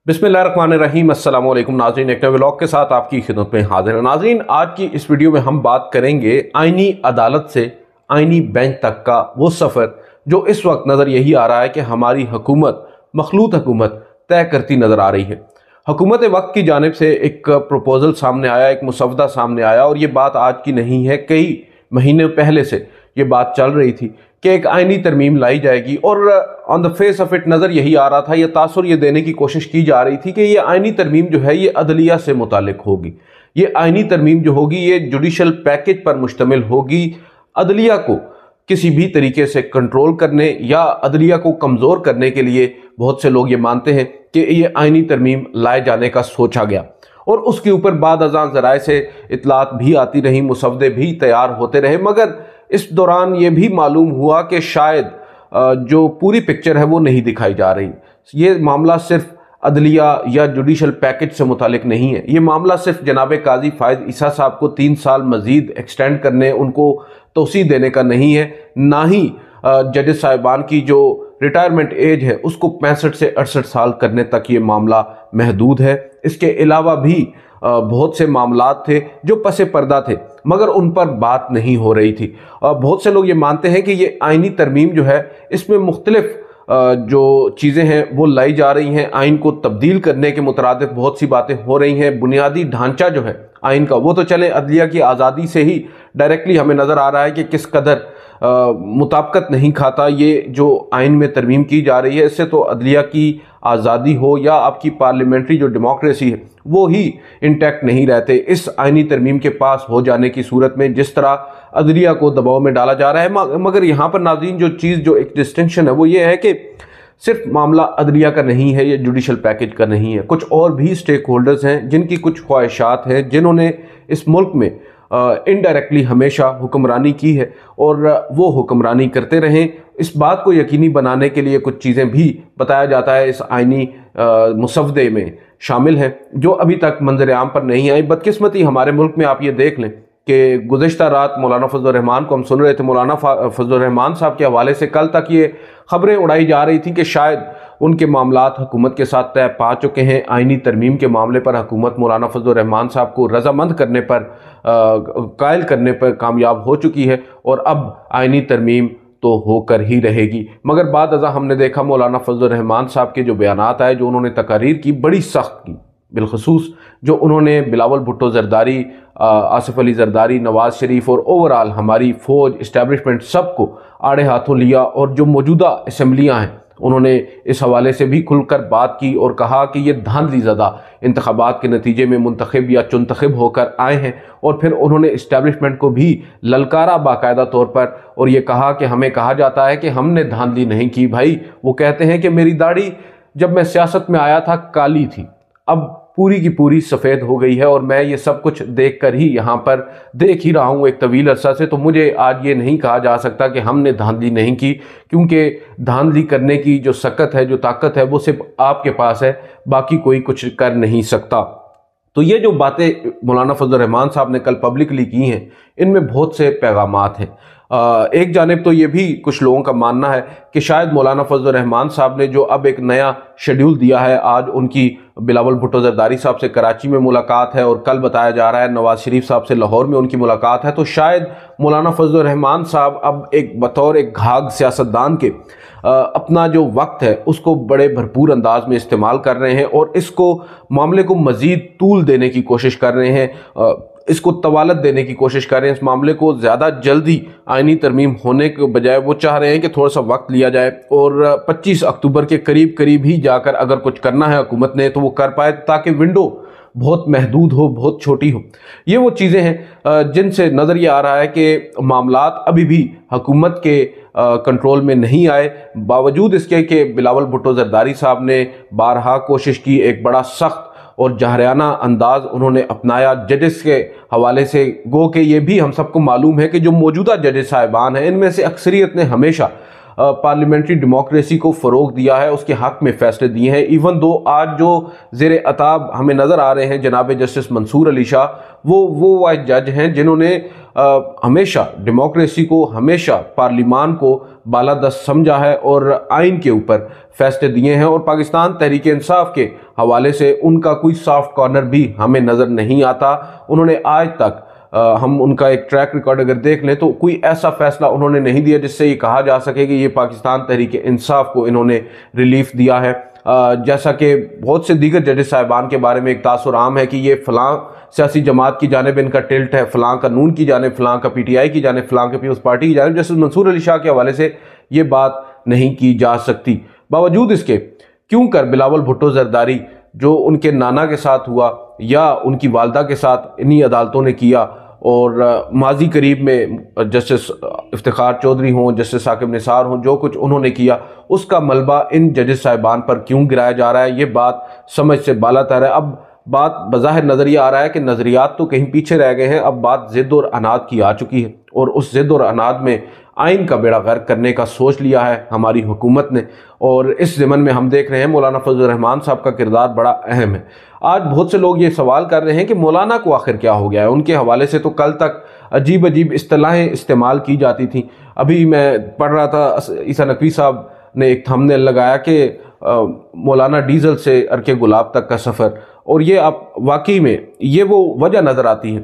बिस्मिल्लाहिर्रहमानिर्रहीम। अस्सलाम वालेकुम नाज़रीन, एक नए व्लॉग के साथ आपकी खिदमत में हाजिर है। नाज़रीन, आज की इस वीडियो में हम बात करेंगे आईनी अदालत से आईनी बेंच तक का वो सफ़र जो इस वक्त नज़र यही आ रहा है कि हमारी हुकूमत मखलूत हुकूमत तय करती नज़र आ रही है। हुकूमत वक्त की जानिब से एक प्रपोज़ल सामने आया, एक मुसवदा सामने आया, और ये बात आज की नहीं है, कई महीने पहले से ये बात चल रही थी कि एक आईनी तरमीम लाई जाएगी। और on the face of it नज़र यही आ रहा था, यह तासुर ये देने की कोशिश की जा रही थी कि ये आईनी तरमीम जो है ये अदलिया से मुतालिक होगी। ये आईनी तरमीम जो होगी ये जुडिशल पैकेज पर मुश्तमिल होगी। अदलिया को किसी भी तरीके से कंट्रोल करने या अदलिया को कमज़ोर करने के लिए बहुत से लोग ये मानते हैं कि ये आईनी तरमीम लाए जाने का सोचा गया। और उसके ऊपर बाद अज़ां ज़राए से इतलात भी आती रही, मुसवदे भी तैयार होते रहे, मगर इस दौरान ये भी मालूम हुआ कि शायद जो पूरी पिक्चर है वो नहीं दिखाई जा रही। ये मामला सिर्फ अदलिया या जुडिशल पैकेज से मुतालिक नहीं है। ये मामला सिर्फ जनाब काजी फायद ईसा साहब को 3 साल मजीद एक्सटेंड करने, उनको तोसी देने का नहीं है, ना ही जजेस साहिबान की जो रिटायरमेंट एज है उसको 65 से 68 साल करने तक ये मामला महदूद है। इसके अलावा भी बहुत से मामलात थे जो पसे पर्दा थे, मगर उन पर बात नहीं हो रही थी। बहुत से लोग ये मानते हैं कि ये आईनी तरमीम जो है इसमें मुख्तलिफ जो चीज़ें हैं वो लाई जा रही हैं। आइन को तब्दील करने के मुतरादिफ बहुत सी बातें हो रही हैं। बुनियादी ढांचा जो है आइन का वो तो चले अदलिया की आज़ादी से ही डायरेक्टली हमें नज़र आ रहा है कि किस कदर मुताबिकत नहीं खाता ये जो आइन में तरमीम की जा रही है। इससे तो अदलिया की आज़ादी हो या आपकी पार्लियामेंट्री जो डेमोक्रेसी है वो ही इंटैक्ट नहीं रहते इस आइनी तरमीम के पास हो जाने की सूरत में, जिस तरह अदलिया को दबाव में डाला जा रहा है। मगर यहाँ पर नाज़रीन जो चीज़ जो एक डिस्टिंक्शन है वो ये है कि सिर्फ मामला अदलिया का नहीं है, ये जुडिशल पैकेज का नहीं है। कुछ और भी स्टेक होल्डर्स हैं जिनकी कुछ ख्वाहिशात हैं, जिन्होंने इस मुल्क में इनडायरेक्टली हमेशा हुक्मरानी की है और वो हुक्मरानी करते रहें। इस बात को यकीनी बनाने के लिए कुछ चीज़ें भी बताया जाता है इस आइनी मुसवदे में शामिल हैं जो अभी तक मंजर आम पर नहीं आई। बदकिस्मती हमारे मुल्क में आप ये देख लें कि गुज़िश्ता रात मौलाना फजल रहमान को हम सुन रहे थे। मौलाना फजल रहमान साहब के हवाले से कल तक ये खबरें उड़ाई जा रही थी कि शायद उनके मामलात हुकूमत के साथ तय पा चुके हैं। आइनी तरमीम के मामले पर हुकूमत मौलाना फजल रहमान साहब को रजामंद करने पर, कायल करने पर कामयाब हो चुकी है और अब आइनी तरमीम तो होकर ही रहेगी। मगर बाद अज़ा हमने देखा मौलाना फजल रहमान साहब के जो बयानात आए, जो उन्होंने तकारीर की, बड़ी सख्त की, बिलखसूस जो उन्होंने बिलावल भुट्टो जरदारी, आसिफ अली जरदारी, नवाज शरीफ और ओवरऑल हमारी फ़ौज इस्टेब्लिशमेंट सबको आड़े हाथों लिया। और जो मौजूदा असम्बलियाँ हैं उन्होंने इस हवाले से भी खुलकर बात की और कहा कि ये धांधली ज़दा इंतखाबात के नतीजे में मुंतखब या चुनतखब होकर आए हैं। और फिर उन्होंने इस्टेब्लिशमेंट को भी ललकारा बाकायदा तौर पर, और ये कहा कि हमें कहा जाता है कि हमने धांधली नहीं की। भाई वो कहते हैं कि मेरी दाढ़ी जब मैं सियासत में आया था काली थी, अब पूरी की पूरी सफ़ेद हो गई है और मैं ये सब कुछ देख कर ही यहाँ पर देख ही रहा हूँ एक तवील अरसा से। तो मुझे आज ये नहीं कहा जा सकता कि हमने धांधली नहीं की, क्योंकि धांधली करने की जो सकत है, जो ताकत है, वो सिर्फ आपके पास है, बाकी कोई कुछ कर नहीं सकता। तो ये जो बातें मौलाना फजल रहमान साहब ने कल पब्लिकली की हैं, इनमें बहुत से पैगामात हैं। एक जानिब तो ये भी कुछ लोगों का मानना है कि शायद मौलाना फजल रहमान साहब ने जो अब एक नया शेड्यूल दिया है, आज उनकी बिलावल भुट्टो जरदारी साहब से कराची में मुलाकात है और कल बताया जा रहा है नवाज शरीफ साहब से लाहौर में उनकी मुलाकात है। तो शायद मौलाना फजल रहमान साहब अब एक बतौर एक घाघ सियासतदान के अपना जो वक्त है उसको बड़े भरपूर अंदाज में इस्तेमाल कर रहे हैं और इसको मामले को मज़ीद तूल देने की कोशिश कर रहे हैं, इसको तवालत देने की कोशिश कर रहे हैं। इस मामले को ज़्यादा जल्दी आइनी तरमीम होने के बजाय वो चाह रहे हैं कि थोड़ा सा वक्त लिया जाए और 25 अक्टूबर के करीब करीब ही जाकर अगर कुछ करना है हुकूमत ने तो वो कर पाए, ताकि विंडो बहुत महदूद हो, बहुत छोटी हो। ये वो चीज़ें हैं जिनसे नज़र ये आ रहा है कि मामलात अभी भी हुकूमत के कंट्रोल में नहीं आए, बावजूद इसके कि बिलावल भुट्टो जरदारी साहब ने बारहा कोशिश की, एक बड़ा सख्त और जहराना अंदाज उन्होंने अपनाया जजेस के हवाले से। गो कि ये भी हम सबको मालूम है कि जो मौजूदा जजेस साहिबान हैं इनमें से अक्सरियत ने हमेशा पार्लियामेंट्री डेमोक्रेसी को फ़रोग दिया है, उसके हक़ में फ़ैसले दिए हैं। इवन दो आज जो ज़ेर अताब हमें नज़र आ रहे हैं जनाब जस्टिस मंसूर अली शाह, वो वाइस जज हैं जिन्होंने हमेशा डेमोक्रेसी को, हमेशा पार्लिमान को बालादस्त समझा है और आइन के ऊपर फैसले दिए हैं, और पाकिस्तान तहरीक इंसाफ के हवाले से उनका कोई सॉफ्ट कॉर्नर भी हमें नज़र नहीं आता। उन्होंने आज तक हम उनका एक ट्रैक रिकॉर्ड अगर देख लें तो कोई ऐसा फैसला उन्होंने नहीं दिया जिससे ये कहा जा सके कि ये पाकिस्तान तहरीक इंसाफ को इन्होंने रिलीफ दिया है। जैसा कि बहुत से दीगर जजेस साहिबान के बारे में एक तासुर आम है कि ये फ़लाँ सियासी जमात की जानिब इनका टिल्ट है, फ़लाँ का नून की जानिब, फ़लाँ का PTI की जानिब, फ़लाँ के पीपल्स पार्टी की जानिब। जस्टिस मंसूर अली शाह के हवाले से ये बात नहीं की जा सकती। बावजूद इसके क्यों कर बिलावल भुट्टो जरदारी, जो उनके नाना के साथ हुआ या उनकी वालदा के साथ इन्हीं अदालतों ने किया, और माजी करीब में जस्टिस इफ्तिखार चौधरी हों, जस्टिस साकिब निसार हों, जो कुछ उन्होंने किया उसका मलबा इन जजेस साहिबान पर क्यों गिराया जा रहा है, ये बात समझ से बालातर है। अब बात बज़ाहिर नज़रिया आ रहा है कि नज़रियात तो कहीं पीछे रह गए हैं, अब बात ज़िद और अनाद की आ चुकी है, और उस ज़िद और अनाद में आइन का बेड़ा गर्क करने का सोच लिया है हमारी हुकूमत ने। और इस ज़मन में हम देख रहे हैं मौलाना फजल रहमान साहब का किरदार बड़ा अहम है। आज बहुत से लोग ये सवाल कर रहे हैं कि मौलाना को आखिर क्या हो गया है। उनके हवाले से तो कल तक अजीब अजीब इस्तिलाहें इस्तेमाल की जाती थी। अभी मैं पढ़ रहा था, ईसा नकवी साहब ने एक थंबनेल लगाया कि मौलाना डीजल से अर्के गुलाब तक का सफ़र, और ये अब वाकई में ये वो वजह नज़र आती है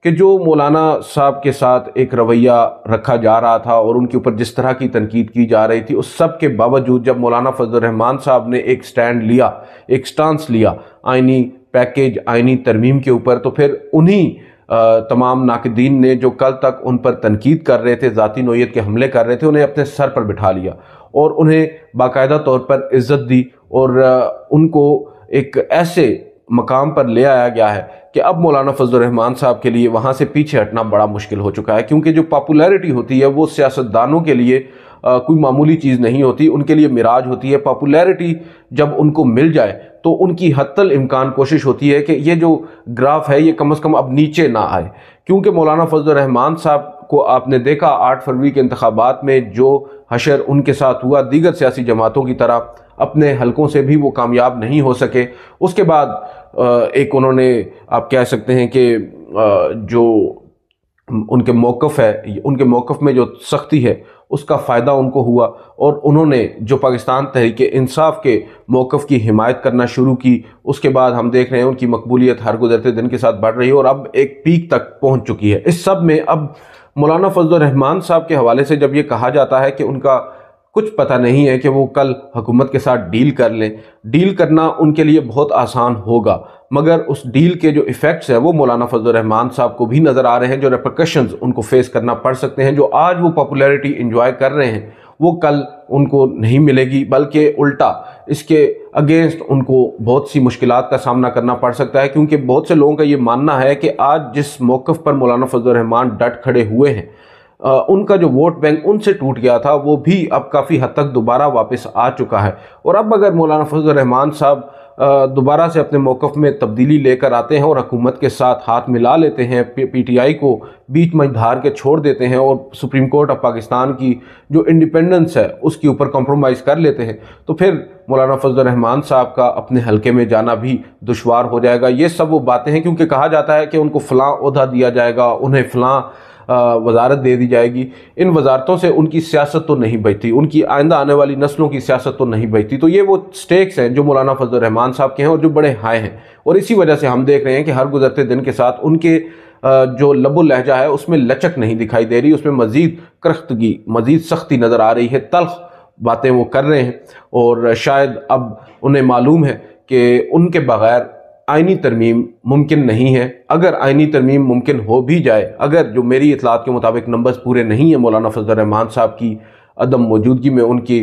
कि जो मौलाना साहब के साथ एक रवैया रखा जा रहा था और उनके ऊपर जिस तरह की तनकीद की जा रही थी, उस सब के बावजूद जब मौलाना फजल रहमान साहब ने एक स्टैंड लिया, एक स्टांस लिया आइनी पैकेज, आइनी तरमीम के ऊपर, तो फिर उन्हीं तमाम नाक़दीन ने जो कल तक उन पर तनकीद कर रहे थे, ज़ाती नोयत के हमले कर रहे थे, उन्हें अपने सर पर बिठा लिया और उन्हें बाकायदा तौर पर इज़्ज़त दी, और उनको एक ऐसे मकाम पर ले आया गया है कि अब मौलाना फजल रहमान साहब के लिए वहाँ से पीछे हटना बड़ा मुश्किल हो चुका है। क्योंकि जो पॉपुलैरिटी होती है वो सियासतदानों के लिए कोई मामूली चीज़ नहीं होती, उनके लिए मिराज होती है। पॉपुलैरिटी जब उनको मिल जाए तो उनकी हत्तल इम्कान कोशिश होती है कि ये जो ग्राफ है ये कम से कम अब नीचे ना आए। क्योंकि मौलाना फजल रहमान साहब को आपने देखा 8 फरवरी के इंतखाबात में जो हशर उनके साथ हुआ, दीगर सियासी जमातों की तरह अपने हलकों से भी वो कामयाब नहीं हो सके। उसके बाद एक उन्होंने, आप कह सकते हैं कि जो उनके मौक़िफ़ है, उनके मौक़िफ़ में जो सख्ती है उसका फ़ायदा उनको हुआ, और उन्होंने जो पाकिस्तान तहरीक इंसाफ के मौक़िफ़ की हिमायत करना शुरू की। उसके बाद हम देख रहे हैं उनकी मकबूलियत हर गुज़रते दिन के साथ बढ़ रही है और अब एक पीक तक पहुँच चुकी है। इस सब में अब मौलाना फजल रहमान साहब के हवाले से जब ये कहा जाता है कि उनका कुछ पता नहीं है कि वो कल हुकूमत के साथ डील कर लें, डील करना उनके लिए बहुत आसान होगा, मगर उस डील के जो इफ़ेक्ट्स हैं वो मौलाना फजल रहमान साहब को भी नज़र आ रहे हैं। जो रेपरकशंस उनको फेस करना पड़ सकते हैं, जो आज वो पॉपुलैरिटी इंजॉय कर रहे हैं वो कल उनको नहीं मिलेगी, बल्कि उल्टा इसके अगेंस्ट उनको बहुत सी मुश्किलात का सामना करना पड़ सकता है। क्योंकि बहुत से लोगों का ये मानना है कि आज जिस मौक़िफ़ पर मौलाना फजल रहमान डट खड़े हुए हैं, उनका जो वोट बैंक उनसे टूट गया था वो भी अब काफ़ी हद तक दोबारा वापस आ चुका है। और अब अगर मौलाना फजल रहमान साहब दोबारा से अपने मौक़िफ़ में तब्दीली लेकर आते हैं और हुकूमत के साथ हाथ मिला लेते हैं, PTI को बीच में धार के छोड़ देते हैं और सुप्रीम कोर्ट ऑफ पाकिस्तान की जो इंडिपेंडेंस है उसके ऊपर कॉम्प्रोमाइज़ कर लेते हैं, तो फिर मौलाना फजल रहमान साहब का अपने हलके में जाना भी दुश्वार हो जाएगा। ये सब वो बातें हैं, क्योंकि कहा जाता है कि उनको फ़लाँ ओहदा दिया जाएगा, उन्हें फ़लाँ वजारत दे दी जाएगी। इन वजारतों से उनकी सियासत तो नहीं बचती, उनकी आइंदा आने वाली नस्लों की सियासत तो नहीं बचती। तो ये वो स्टेक्स हैं जो मौलाना फजल रहमान साहब के हैं और जो बड़े हाई हैं, और इसी वजह से हम देख रहे हैं कि हर गुजरते दिन के साथ उनके जो लबो लहजा है उसमें लचक नहीं दिखाई दे रही, उसमें मज़ीद करख्तगी, मज़ीद सख्ती नज़र आ रही है। तल्ख बातें वो कर रहे हैं और शायद अब उन्हें मालूम है कि उनके बग़ैर आइनी तरमीम मुमकिन नहीं है। अगर आइनी तरमीम मुमकिन हो भी जाए, अगर जो मेरी इतलात के मुताबिक नंबर्स पूरे नहीं है मौलाना फजल रहमान साहब की अदम मौजूदगी में, उनकी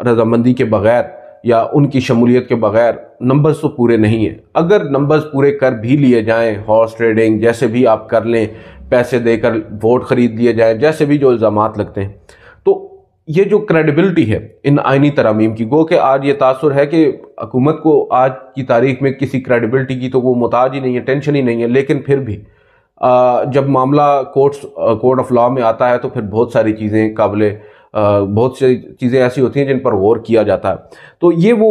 रजामंदी के बग़ैर या उनकी शमूलियत के बग़ैर नंबर्स तो पूरे नहीं है। अगर नंबर्स पूरे कर भी लिए जाएँ, हॉर्स ट्रेडिंग जैसे भी आप कर लें, पैसे देकर वोट ख़रीद लिए जाएँ, जैसे भी जो इल्ज़ामात लगते हैं, तो ये जो क्रेडिबिलिटी है इन आइनी तरामीम की, गो कि आज ये तासुर है कि हुकूमत को आज की तारीख में किसी क्रेडिबिलिटी की तो वो मुताज ही नहीं है, टेंशन ही नहीं है। लेकिन फिर भी जब मामला कोर्ट ऑफ लॉ में आता है तो फिर बहुत सारी चीज़ें बहुत सी चीज़ें ऐसी होती हैं जिन पर गौर किया जाता है। तो ये वो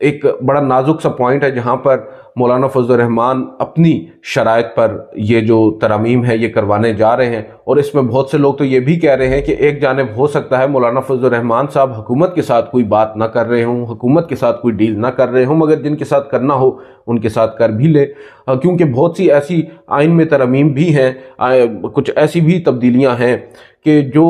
ایک بڑا نازک سا پوائنٹ ہے جہاں پر مولانا فضل الرحمان اپنی شرائط پر یہ جو ترامیم ہے یہ کروانے جا رہے ہیں، اور اس میں بہت سے لوگ تو یہ بھی کہہ رہے ہیں کہ ایک جانب ہو سکتا ہے مولانا فضل الرحمان صاحب حکومت کے ساتھ کوئی بات نہ کر رہے ہوں، حکومت کے ساتھ کوئی ڈیل نہ کر رہے ہوں، مگر جن کے ساتھ کرنا ہو ان کے ساتھ کر بھی لے، کیونکہ بہت سی ایسی آئین میں ترامیم بھی ہیں، کچھ ایسی بھی تبدیلیاں ہیں کہ جو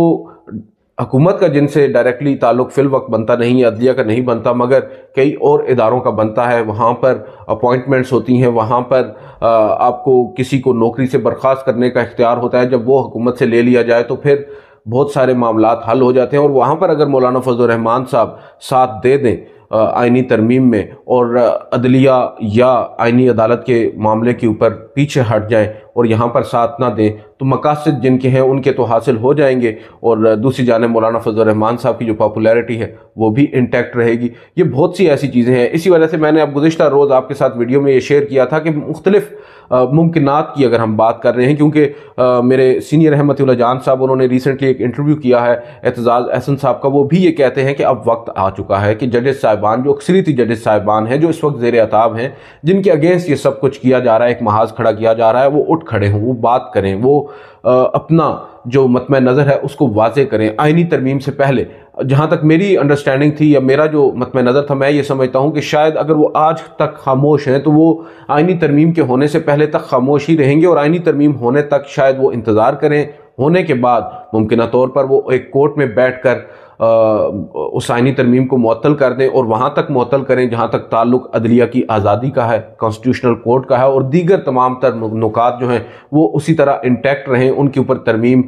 حکومت کا جن سے ڈائریکٹلی تعلق فی الوقت بنتا نہیں ہے، عدلیہ کا نہیں بنتا، مگر کئی اور اداروں کا بنتا ہے، وہاں پر اپوائنٹمنٹس ہوتی ہیں، وہاں پر آپ کو کسی کو نوکری سے برخاست کرنے کا اختیار ہوتا ہے، جب وہ حکومت سے لے لیا جائے تو پھر بہت سارے معاملات حل ہو جاتے ہیں، اور وہاں پر اگر مولانا فضل الرحمان صاحب ساتھ دے دیں آئینی ترمیم میں اور عدلیہ یا آئینی عدالت کے معاملے کے اوپر پیچھے ہٹ جائیں اور یہاں پر ساتھ نہ دیں، تو مقاصد جن کے ہیں ان کے تو حاصل ہو جائیں گے، اور دوسری جانب مولانا فضل الرحمان صاحب کی جو پاپولیرٹی ہے وہ بھی انٹیکٹ رہے گی۔ یہ بہت سی ایسی چیزیں ہیں، اسی وجہ سے میں نے اب گزشتہ روز آپ کے ساتھ ویڈیو میں یہ شیئر کیا تھا کہ مختلف ممکنات کی اگر ہم بات کر رہے ہیں، کیونکہ میرے سینئر احمد اللہ جان صاحب انہوں نے ریسنٹلی ایک انٹرویو کیا ہے اعتزاز احسن صاحب کا، وہ بھی یہ کہتے ہیں کہ اب وقت آ چکا ہے کہ ججز صاحبان، جو اکثریتی ججز صاحبان ہیں جو اس وقت زیر عتاب ہیں، جن کے اگینسٹ یہ سب کچھ کیا جا رہا ہے، ایک محاذ کھڑا کیا جا رہا ہے، وہ اٹھ کھڑے ہوں، وہ بات کریں، وہ اپنا جو مطمع نظر ہے اس کو واضح کریں آئینی ترمیم سے پہلے۔ جہاں تک میری انڈرسٹینڈنگ تھی یا میرا جو مطمع نظر تھا، میں یہ سمجھتا ہوں کہ شاید اگر وہ آج تک خاموش ہیں تو وہ آئینی ترمیم کے ہونے سے پہلے تک خاموش ہی رہیں گے، اور آئینی ترمیم ہونے تک شاید وہ انتظار کریں، ہونے کے بعد ممکنہ طور پر وہ ایک کورٹ میں بیٹھ کر اس آئینی ترمیم کو معطل کر دیں، اور وہاں تک معطل کریں جہاں تک تعلق عدلیہ کی آزادی کا ہے، کانسٹیٹیوشنل کورٹ کا ہے، اور دیگر تمام تر نکات جو ہیں وہ اسی طرح انٹیکٹ رہیں، ان کے اوپر ترمیم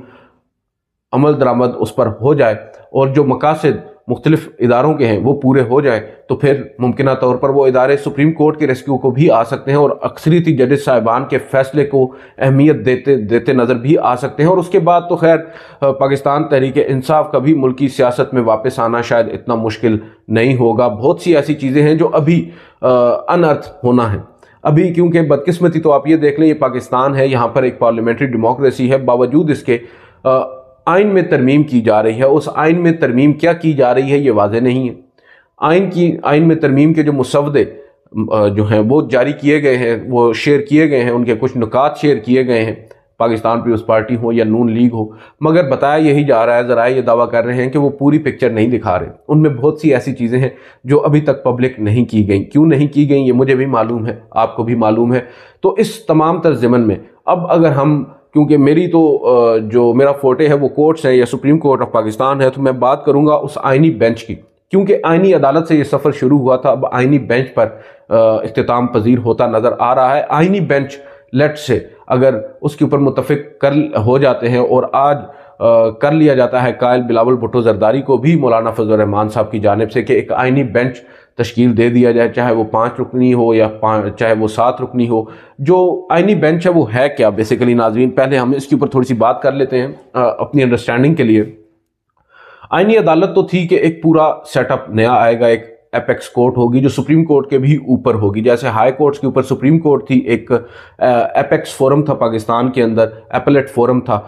عمل درآمد اس پر ہو جائے، اور جو مقاصد مختلف اداروں کے ہیں وہ پورے ہو جائیں، تو پھر ممکنہ طور پر وہ ادارے سپریم کورٹ کے ریسکیو کو بھی آ سکتے ہیں، اور اکثریتی ججز صاحبان کے فیصلے کو اہمیت دیتے نظر بھی آ سکتے ہیں، اور اس کے بعد تو خیر پاکستان تحریک انصاف کا بھی ملکی سیاست میں واپس آنا شاید اتنا مشکل نہیں ہوگا۔ بہت سی ایسی چیزیں ہیں جو ابھی انرتھ ہونا ہے ابھی، کیونکہ بدقسمتی تو آپ یہ دیکھ لیں یہ پاکستان ہے، یہاں پر ایک پارلیمنٹری ڈیموکریسی ہے، باوجود اس کے آئین میں ترمیم کی جا رہی ہے، اس آئین میں ترمیم کیا کی جا رہی ہے یہ واضح نہیں ہے۔ آئین میں ترمیم کے جو مسودے جو ہیں وہ جاری کیے گئے ہیں، وہ شیئر کیے گئے ہیں، ان کے کچھ نکات شیئر کیے گئے ہیں، پاکستان پیپلز پارٹی ہو یا نون لیگ ہو، مگر بتایا یہی جا رہا ہے، ذرائع یہ دعویٰ کر رہے ہیں کہ وہ پوری پکچر نہیں دکھا رہے، ان میں بہت سی ایسی چیزیں ہیں جو ابھی تک پبلک نہیں کی گئیں۔ کیوں نہیں کی گئیں یہ مجھے بھی معلوم ہے، آپ کو بھی معلوم ہے۔ تو اس تمام تر ضمن میں اب اگر ہم، کیونکہ میری تو جو میرا فوٹے ہے وہ کورٹس ہیں یا سپریم کورٹ آف پاکستان ہے، تو میں بات کروں گا اس آئینی بینچ کی، کیونکہ آئینی عدالت سے یہ سفر شروع ہوا تھا، اب آئینی بینچ پر اختتام پذیر ہوتا نظر آ رہا ہے۔ آئینی بینچ لیٹ سے اگر اس کے اوپر متفق ہو جاتے ہیں اور آج کر لیا جاتا ہے قائل بلاول بھٹو زرداری کو بھی مولانا فضل الرحمان صاحب کی جانب سے کہ ایک آئینی بینچ تشکیل دے دیا جائے، چاہے وہ 5 رکنی ہو یا چاہے وہ 7 رکنی ہو۔ جو آئینی بینچ ہے وہ ہے کیا بیسیکلی؟ ناظرین پہلے ہم اس کے اوپر تھوڑی سی بات کر لیتے ہیں اپنی انڈرسٹینڈنگ کے لیے۔ آئینی عدالت تو تھی کہ ایک پورا سیٹ اپ نیا آئے گا، ایک ایپیکس کورٹ ہوگی جو سپریم کورٹ کے بھی اوپر ہوگی، جیسے ہائی کورٹس کے اوپر سپریم کورٹ تھی، ایک ایپیکس فورم تھا پاکستان کے اندر، ایپلیٹ فورم تھا،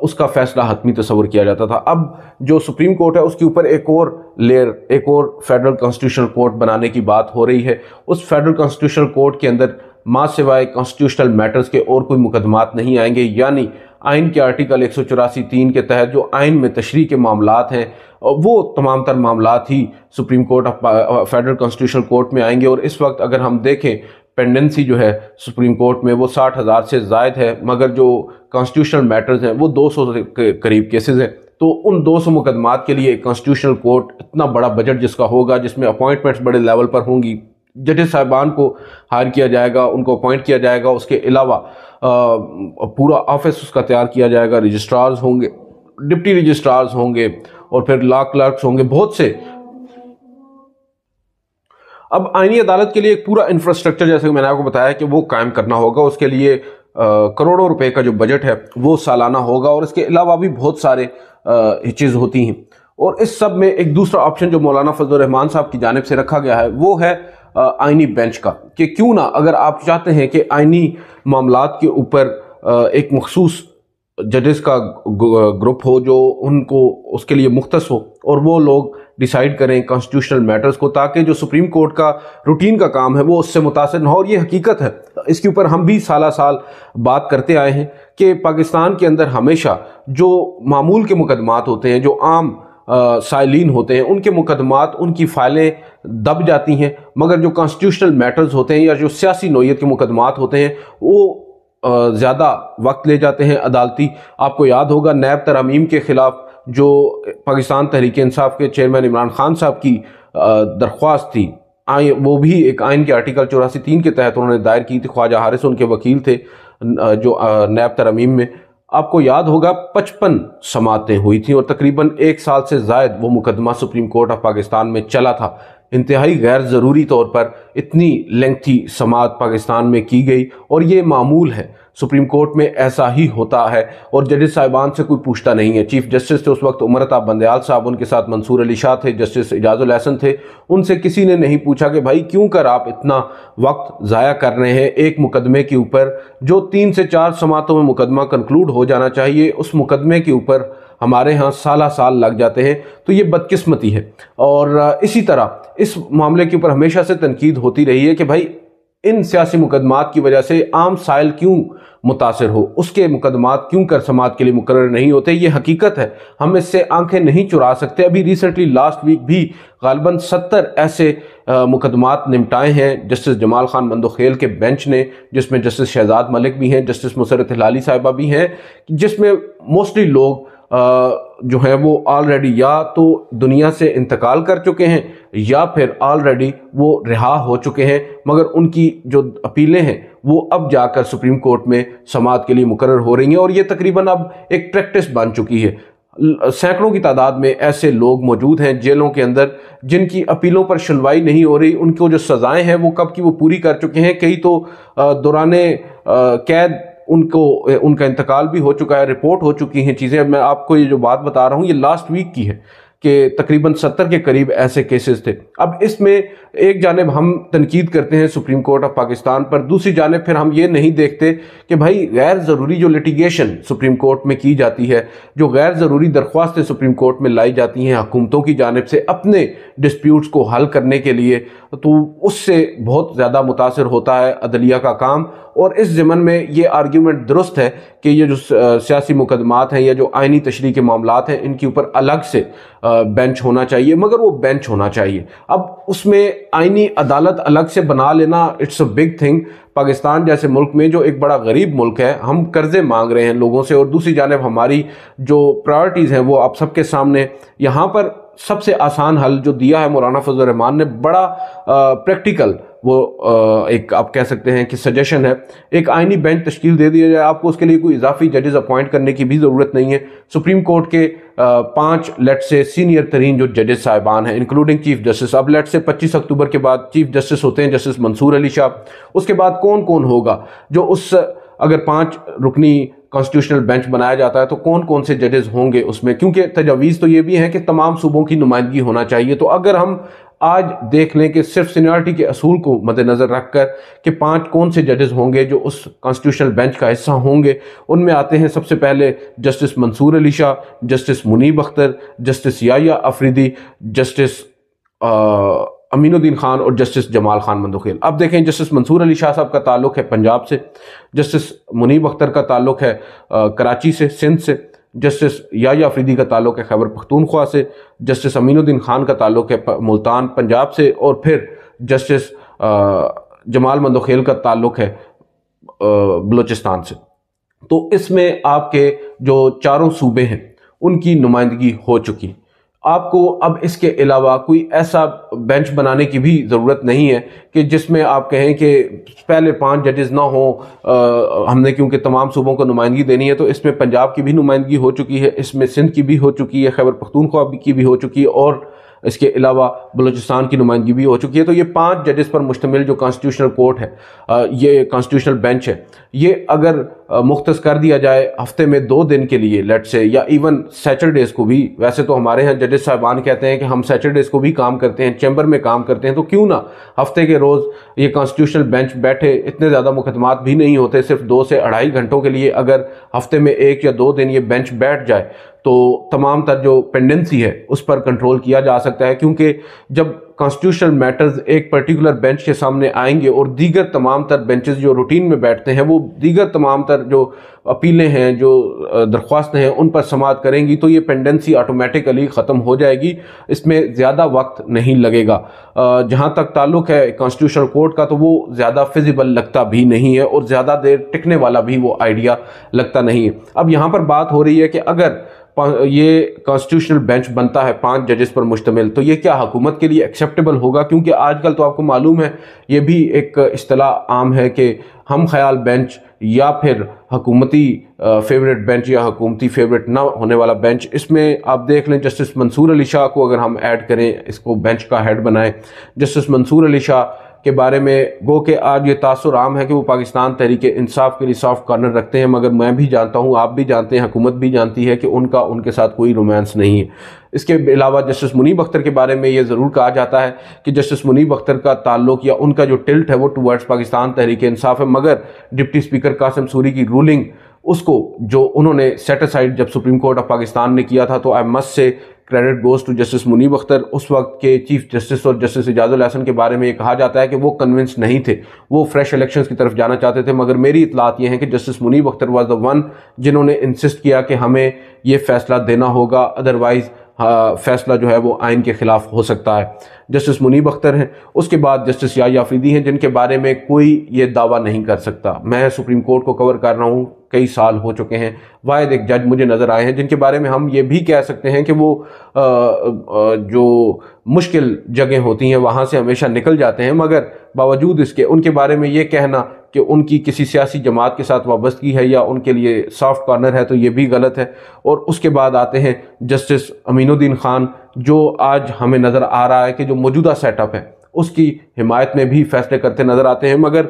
اس کا فیصلہ حتمی تصور کیا جاتا تھا۔ اب جو سپریم کورٹ ہے اس کے اوپر ایک اور لیئر، ایک اور فیڈرل کانسٹیٹیوشنل کورٹ بنانے کی بات ہو رہی ہے۔ اس فیڈرل کانسٹیٹیوشنل کورٹ کے اندر ماں سوائے کانسٹیٹیوشنل میٹرز کے اور کوئی مقدمات نہیں آئیں گے، یعنی آئین کے آرٹیکل 184(3) کے تحت جو آئین میں تشریح کے معاملات ہیں وہ تمام تر معاملات ہی supreme court of federal constitutional court میں آئیں گے، اور اس وقت اگر ہم دیکھیں پینڈنسی جو ہے سپریم کورٹ میں وہ 60,000 سے زائد ہے، مگر جو کانسٹیٹیوشنل میٹرز ہیں وہ 200 کے قریب کیسز ہیں۔ تو ان 200 مقدمات کے لیے کانسٹیٹیوشنل کورٹ اتنا بڑا بجٹ جس کا ہوگا، جس میں اپوائنٹمنٹس بڑے لیول پر ہوں گی، ججز صاحبان کو ہائر کیا جائے گا، ان کو اپوائنٹ کیا جائے گا، اس کے علاوہ پورا آفس اس کا تیار کیا جائے گا، رجسٹرارز ہوں گے، ڈپٹی رجسٹرارز ہوں گے، اور پھر لا کلرکس ہوں گے، بہت سے۔ اب آئینی عدالت کے لیے ایک پورا انفراسٹرکچر جیسے کہ میں نے آپ کو بتایا کہ وہ قائم کرنا ہوگا، اس کے لیے کروڑوں روپے کا جو بجٹ ہے وہ سالانہ ہوگا، اور اس کے علاوہ بھی بہت سارے چیز ہوتی ہیں۔ اور اس سب میں ایک دوسرا آپشن جو مولانا فضل الرحمان صاحب کی جانب سے رکھا گیا ہے وہ ہے آئینی بینچ کا، کہ کیوں نہ اگر آپ چاہتے ہیں کہ آئینی معاملات کے اوپر ایک مخصوص जजेस का ग्रुप हो जो उनको उसके लिए मुख्तस हो और वो लोग डिसाइड करें कॉन्स्टिट्यूशनल मैटर्स को, ताकि जो सुप्रीम कोर्ट का रूटीन का काम है वो उससे मुतासर न हो। और ये हकीकत है, इसके ऊपर हम भी साल साल बात करते आए हैं कि पाकिस्तान के अंदर हमेशा जो मामूल के मुकदमात होते हैं, जो आम साइलिन होते हैं, उनके मुकदमात, उनकी फाइलें दब जाती हैं, मगर जो कॉन्स्टिट्यूशनल मैटर्स होते हैं या जो सियासी नौइयत के मुकदमात होते हैं वो ज़्यादा वक्त ले जाते हैं अदालती। आपको याद होगा नैब तरमीम के ख़िलाफ़ जो पाकिस्तान तहरीक इंसाफ के चेयरमैन इमरान खान साहब की दरख्वास्त थी, वो भी एक आइन के आर्टिकल 84(3) के तहत उन्होंने दायर की थी। ख्वाजा हारिस उनके वकील थे जो नैब तरमीम में। आपको याद होगा 55 समाअतें हुई थी और तकरीबन 1 साल से ज़ायद वो मुकदमा सुप्रीम कोर्ट ऑफ पाकिस्तान में चला था। इंतहाई गैर ज़रूरी तौर पर इतनी लेंथी समाअत पाकिस्तान में की गई और ये मामूल है, सुप्रीम कोर्ट में ऐसा ही होता है और जजेस साहिबान से कोई पूछता नहीं है। चीफ जस्टिस थे उस वक्त उमर अता बंदयाल साहब, उनके साथ मंसूर अली शाह थे, जस्टिस इजाजुल एहसन थे। उनसे किसी ने नहीं पूछा कि भाई क्यों कर आप इतना वक्त ज़ाया कर रहे हैं एक मुकदमे के ऊपर जो 3 से 4 समाअतों में मुकदमा कंक्लूड हो जाना चाहिए, उस मुकदमे के ऊपर हमारे यहाँ साल लग जाते हैं। तो ये बदकिस्मती है। और इसी तरह इस मामले के ऊपर हमेशा से तनकीद होती रही है कि भाई इन सियासी मुकदमात की वजह से आम साइल क्यों मुतासिर हो, उसके मुकदमात क्यों कर समाअत के लिए मुकर्रर नहीं होते। ये हकीकत है, हम इससे आंखें नहीं चुरा सकते। अभी रिसेंटली लास्ट वीक भी गालिबन 70 ऐसे मुकदमात निपटाए हैं जस्टिस जमाल खान मंदोखेल के बेंच ने, जिसमें जस्टिस शहजाद मलिक भी हैं, जस्टिस मुसरत हिलाली साहिबा भी हैं, जिसमें मोस्टली लोग जो है वो ऑलरेडी या तो दुनिया से इंतकाल कर चुके हैं या फिर ऑलरेडी वो रिहा हो चुके हैं, मगर उनकी जो अपीलें हैं वो अब जाकर सुप्रीम कोर्ट में समाअत के लिए मुकर्रर हो रही हैं और ये तकरीबन अब एक प्रैक्टिस बन चुकी है। सैकड़ों की तादाद में ऐसे लोग मौजूद हैं जेलों के अंदर जिनकी अपीलों पर सुनवाई नहीं हो रही, उनको जो सजाएं हैं वो कब की वो पूरी कर चुके हैं। कई तो दौराने कैद उनका इंतकाल भी हो चुका है, रिपोर्ट हो चुकी हैं चीज़ें। मैं आपको ये जो बात बता रहा हूँ ये लास्ट वीक की है कि तकरीबन 70 के करीब ऐसे केसेस थे। अब इसमें एक जानिब हम तनकीद करते हैं सुप्रीम कोर्ट ऑफ पाकिस्तान पर, दूसरी जानिब फिर हम ये नहीं देखते कि भाई गैर ज़रूरी जो लिटिगेशन सुप्रीम कोर्ट में की जाती है, जो गैर ज़रूरी दरख्वास्तें सुप्रीम कोर्ट में लाई जाती हैं हुकूमतों की जानिब से अपने डिस्प्यूट्स को हल करने के लिए, तो उससे बहुत ज़्यादा मुतासिर होता है अदलिया का काम। और इस ज़मन में ये आर्ग्यूमेंट दुरुस्त है कि ये जो सियासी मुकदमात हैं या जो आइनी तशरीह के मामलात हैं इनके ऊपर अलग से बेंच होना चाहिए, मगर वो बेंच होना चाहिए। अब उसमें आइनी अदालत अलग से बना लेना it's a big thing. Pakistan जैसे मुल्क में जो एक बड़ा गरीब मुल्क है, हम कर्जे मांग रहे हैं लोगों से और दूसरी जानिब हमारी जो प्रायोरिटीज़ हैं वो आप सबके सामने। यहाँ पर सबसे आसान हल जो दिया है मौलाना फजल रहमान ने, बड़ा प्रैक्टिकल वो एक आप कह सकते हैं कि सजेशन है, एक आइनी बेंच तश्कील दे दिया जाए। आपको उसके लिए कोई इजाफी जजेस अपॉइंट करने की भी ज़रूरत नहीं है। सुप्रीम कोर्ट के 5 लेट से सीनियर तरीन जो जजेस साहिबान हैं इंक्लूडिंग चीफ जस्टिस, अब लेट से 25 अक्टूबर के बाद चीफ जस्टिस होते हैं जस्टिस मंसूर अली शाह, उसके बाद कौन कौन होगा जो उस, अगर 5 रुकनी कॉन्स्टिट्यूशनल बेंच बनाया जाता है तो कौन कौन से जजेस होंगे उसमें, क्योंकि तजवीज़ तो ये भी है कि तमाम सूबों की नुमाइंदगी होना चाहिए। तो अगर हम आज देख लें कि सिर्फ सीनियरिटी के असूल को मद्देनज़र रखकर कि 5 कौन से जजेस होंगे जो उस कॉन्स्टिट्यूशनल बेंच का हिस्सा होंगे, उनमें आते हैं सबसे पहले justice Mansoor Ali Shah, justice Munib Akhtar, justice Yahya Afridi, justice Aminuddin Khan और जस्टिस जमाल खान मंदोखेल। अब देखें जस्टिस मंसूर अली शाह साहब का ताल्लुक़ है पंजाब से, जस्टिस मुनीब अख्तर का ताल्लुक़ है कराची से, सिंध से, जस्टिस याया अफरीदी का ताल्लुक़ है खैबर पख्तूनख्वा से, जस्टिस अमीनुद्दीन खान का ताल्लुक़ है मुल्तान पंजाब से और फिर जस्टिस जमाल मंदोखेल का ताल्लुक़ है बलूचिस्तान से। तो इसमें आपके जो चारों सूबे हैं उनकी नुमाइंदगी हो चुकी। आपको अब इसके अलावा कोई ऐसा बेंच बनाने की भी ज़रूरत नहीं है कि जिसमें आप कहें कि पहले 5 जजेस ना हो, हमने क्योंकि तमाम सूबों को नुमाइंदगी देनी है। तो इसमें पंजाब की भी नुमाइंदगी हो चुकी है, इसमें सिंध की भी हो चुकी है, खैबर पख्तूनख्वा की भी हो चुकी है और اس کے علاوہ بلوچستان کی نمائندگی بھی ہو چکی ہے. تو یہ 5 ججز پر مشتمل جو کانسٹیٹیوشنل کورٹ ہے, یہ کانسٹیٹیوشنل بینچ ہے, یہ اگر مختص کر دیا جائے ہفتے میں 2 دن کے لیے لیٹ سے, یا ایون سیچرڈیز کو بھی, ویسے تو ہمارے ہاں ججز صاحبان کہتے ہیں کہ ہم سیچرڈیز کو بھی کام کرتے ہیں, چیمبر میں کام کرتے ہیں, تو کیوں نہ ہفتے کے روز یہ کانسٹیٹیوشنل بینچ بیٹھے. اتنے زیادہ مقدمات بھی نہیں ہوتے, صرف 2 سے 2.5 گھنٹوں کے لیے اگر ہفتے میں 1 یا 2 دن یہ بینچ بیٹھ جائے تو تمام تر جو پینڈنسی ہے اس پر کنٹرول کیا جا سکتا ہے. کیونکہ جب کانسٹیٹیوشنل میٹرز ایک پرٹیکولر بینچ کے سامنے آئیں گے اور دیگر تمام تر بینچز جو روٹین میں بیٹھتے ہیں وہ دیگر تمام تر جو اپیلیں ہیں, جو درخواستیں ہیں, ان پر سماعت کریں گی, تو یہ پینڈنسی آٹومیٹیکلی ختم ہو جائے گی, اس میں زیادہ وقت نہیں لگے گا. جہاں تک تعلق ہے کانسٹیٹیوشنل کورٹ کا, تو وہ زیادہ فیزیبل لگتا بھی نہیں ہے اور زیادہ دیر ٹکنے والا بھی وہ آئیڈیا لگتا نہیں ہے. اب یہاں پر بات ہو رہی ہے کہ اگر یہ کانسٹیٹیوشنل بینچ بنتا ہے 5 ججز پر مشتمل, تو یہ کیا حکومت کے لیے ایکسیپٹیبل ہوگا؟ کیونکہ آج کل تو آپ کو معلوم ہے, یہ بھی ایک اصطلاح عام ہے کہ ہم خیال بینچ یا پھر حکومتی فیوریٹ بینچ یا حکومتی فیوریٹ نہ ہونے والا بینچ. اس میں آپ دیکھ لیں جسٹس منصور علی شاہ کو اگر ہم ایڈ کریں, اس کو بینچ کا ہیڈ بنائیں, جسٹس منصور علی شاہ کے بارے میں گو کہ آج یہ تاثر عام ہے کہ وہ پاکستان تحریک انصاف کے لیے سافٹ کارنر رکھتے ہیں, مگر میں بھی جانتا ہوں, آپ بھی جانتے ہیں, حکومت بھی جانتی ہے کہ ان کے ساتھ کوئی رومانس نہیں ہے. اس کے علاوہ جسٹس منیب اختر کے بارے میں یہ ضرور کہا جاتا ہے کہ جسٹس منیب اختر کا تعلق یا ان کا جو ٹلٹ ہے وہ ٹورڈز پاکستان تحریک انصاف ہے, مگر ڈپٹی اسپیکر قاسم سوری کی رولنگ, اس کو جو انہوں نے سیٹ اسائڈ جب سپریم کورٹ آف پاکستان نے کیا تھا, تو I must say credit goes to justice Munib Akhtar. اس وقت کے چیف جسٹس اور جسٹس اعجاز الاحسن کے بارے میں یہ کہا جاتا ہے کہ وہ کنونس نہیں تھے, وہ فریش الیکشنز کی طرف جانا چاہتے تھے, مگر میری اطلاعات یہ ہیں کہ justice Munib Akhtar was the one جنہوں نے انسسٹ کیا کہ ہمیں یہ فیصلہ دینا ہوگا, ادروائز فیصلہ جو ہے وہ آئین کے خلاف ہو سکتا ہے. جسٹس منیب اختر ہیں, اس کے بعد جسٹس یحییٰ آفریدی ہیں, جن کے بارے میں کوئی یہ دعویٰ نہیں کر سکتا. میں سپریم کورٹ کو کور کر رہا ہوں, کئی سال ہو چکے ہیں, واحد ایک جج مجھے نظر آئے ہیں جن کے بارے میں ہم یہ بھی کہہ سکتے ہیں کہ وہ جو مشکل جگہیں ہوتی ہیں وہاں سے ہمیشہ نکل جاتے ہیں, مگر باوجود اس کے ان کے بارے میں یہ کہنا کہ ان کی کسی سیاسی جماعت کے ساتھ وابستگی ہے یا ان کے لیے سافٹ کارنر ہے, تو یہ بھی غلط ہے. اور اس کے بعد آتے ہیں جسٹس امین الدین خان, جو آج ہمیں نظر آ رہا ہے کہ جو موجودہ سیٹ اپ ہے اس کی حمایت میں بھی فیصلے کرتے نظر آتے ہیں, مگر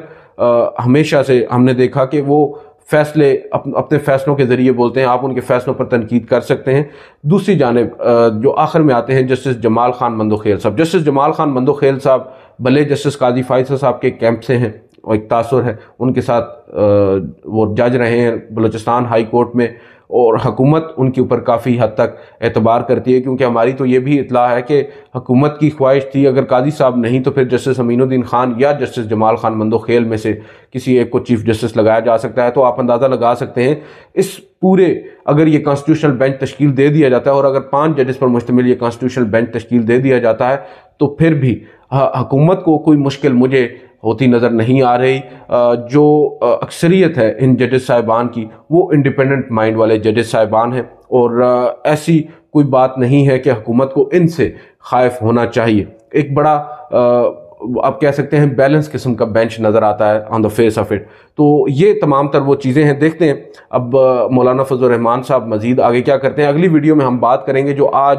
ہمیشہ سے ہم نے دیکھا کہ وہ فیصلے اپنے فیصلوں کے ذریعے بولتے ہیں, آپ ان کے فیصلوں پر تنقید کر سکتے ہیں. دوسری جانب جو آخر میں آتے ہیں جسٹس جمال خان مندوخیل صاحب. جسٹس جمال خان مندوخیل صاحب بھلے جسٹس قاضی فائصل صاحب کے کیمپ سے ہیں, اور ایک تاثر ہے ان کے ساتھ, وہ جج رہے ہیں بلوچستان ہائی کورٹ میں, اور حکومت ان کے اوپر کافی حد تک اعتبار کرتی ہے, کیونکہ ہماری تو یہ بھی اطلاع ہے کہ حکومت کی خواہش تھی اگر قاضی صاحب نہیں تو پھر جسٹس امین الدین خان یا جسٹس جمال خان مندوخیل میں سے کسی ایک کو چیف جسٹس لگایا جا سکتا ہے. تو آپ اندازہ لگا سکتے ہیں اس پورے, اگر یہ کانسٹیٹیوشنل بینچ تشکیل دے دیا جاتا ہے, اور اگر 5 ججز پر مشتمل یہ کانسٹیٹیوشنل بینچ تشکیل دے دیا جاتا ہے, تو پھر بھی حکومت کو کوئی مشکل مجھے ہوتی نظر نہیں آ رہی. جو اکثریت ہے ان ججز صاحبان کی وہ انڈیپینڈنٹ مائنڈ والے ججز صاحبان ہیں, اور ایسی کوئی بات نہیں ہے کہ حکومت کو ان سے خائف ہونا چاہیے. ایک بڑا آپ کہہ سکتے ہیں بیلنس قسم کا بینچ نظر آتا ہے آن دا فیس آف اٹ. تو یہ تمام تر وہ چیزیں ہیں. دیکھتے ہیں اب مولانا فضل الرحمان صاحب مزید آگے کیا کرتے ہیں. اگلی ویڈیو میں ہم بات کریں گے جو آج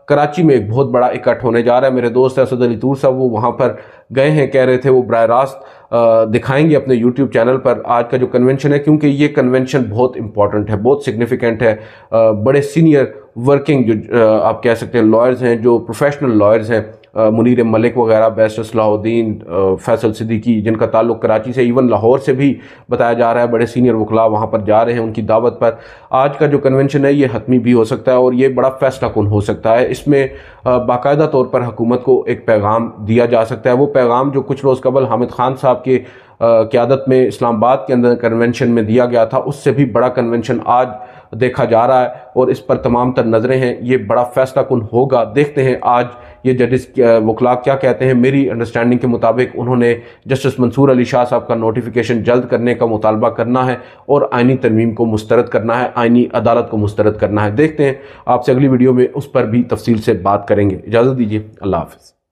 کراچی میں ایک بہت بڑا اکٹھ ہونے جا رہا ہے. میرے دوست اسد علی طور صاحب وہ وہاں پر گئے ہیں, کہہ رہے تھے وہ براہ راست دکھائیں گے اپنے یوٹیوب چینل پر آج کا جو کنونشن ہے, کیونکہ یہ کنونشن بہت امپورٹنٹ ہے, بہت سگنیفیکنٹ ہے. بڑے سینئر ورکنگ جو آپ کہہ سکتے ہیں لائرز ہیں, جو پروفیشنل لائرز ہیں, منیر ملک وغیرہ, بیرسٹر صلاح الدین, فیصل صدیقی, جن کا تعلق کراچی سے, ایون لاہور سے بھی بتایا جا رہا ہے بڑے سینئر وکلاء وہاں پر جا رہے ہیں ان کی دعوت پر. آج کا جو کنونشن ہے یہ حتمی بھی ہو سکتا ہے اور یہ بڑا فیصلہ کن ہو سکتا ہے. اس میں باقاعدہ طور پر حکومت کو ایک پیغام دیا جا سکتا ہے. وہ پیغام جو کچھ روز قبل حامد خان صاحب کے قیادت میں اسلام آباد کے اندر کنونشن میں دیا گیا تھا, اس سے بھی بڑا کنونشن آج دیکھا جا رہا ہے, اور اس پر تمام تر نظریں ہیں. یہ بڑا فیصلہ کن ہوگا. دیکھتے ہیں آج یہ ججز وکلاء کیا کہتے ہیں. میری انڈرسٹینڈنگ کے مطابق انہوں نے جسٹس منصور علی شاہ صاحب کا نوٹیفیکیشن جلد کرنے کا مطالبہ کرنا ہے اور آئینی ترمیم کو مسترد کرنا ہے, آئینی عدالت کو مسترد کرنا ہے. دیکھتے ہیں, آپ سے اگلی ویڈیو میں اس پر بھی تفصیل سے بات کریں گے. اجازت دیجیے, اللہ حافظ.